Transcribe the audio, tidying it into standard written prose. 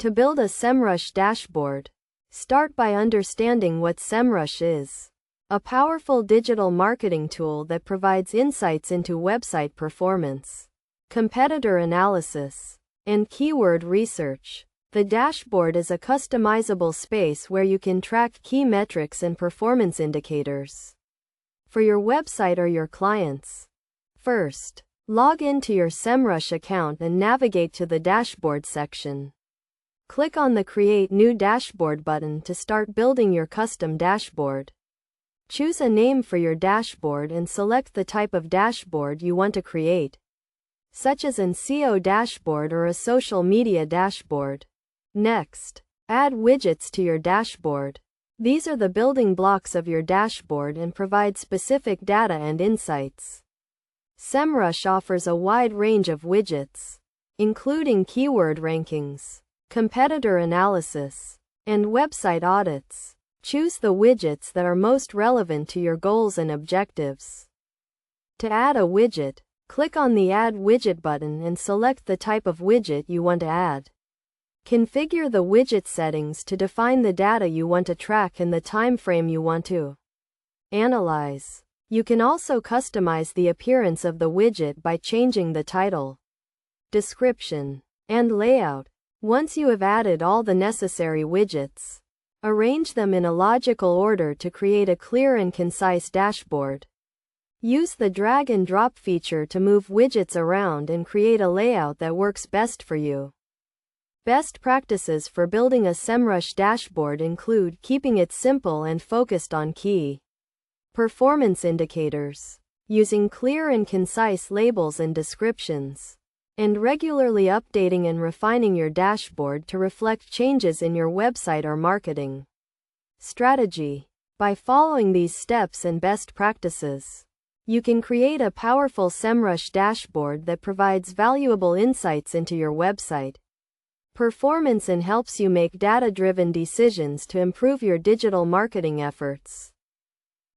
To build a Semrush dashboard, start by understanding what Semrush is. A powerful digital marketing tool that provides insights into website performance, competitor analysis, and keyword research. The dashboard is a customizable space where you can track key metrics and performance indicators for your website or your clients. First, log into your Semrush account and navigate to the Dashboard section. Click on the Create New Dashboard button to start building your custom dashboard. Choose a name for your dashboard and select the type of dashboard you want to create, such as an SEO dashboard or a social media dashboard. Next, add widgets to your dashboard. These are the building blocks of your dashboard and provide specific data and insights. Semrush offers a wide range of widgets, including keyword rankings, competitor analysis, and website audits. Choose the widgets that are most relevant to your goals and objectives. To add a widget, click on the Add Widget button and select the type of widget you want to add. Configure the widget settings to define the data you want to track and the time frame you want to analyze. You can also customize the appearance of the widget by changing the title, description, and layout. Once you have added all the necessary widgets, arrange them in a logical order to create a clear and concise dashboard. Use the drag and drop feature to move widgets around and create a layout that works best for you. Best practices for building a Semrush dashboard include keeping it simple and focused on key performance indicators, using clear and concise labels and descriptions, and regularly updating and refining your dashboard to reflect changes in your website or marketing strategy. By following these steps and best practices, you can create a powerful Semrush dashboard that provides valuable insights into your website performance and helps you make data-driven decisions to improve your digital marketing efforts.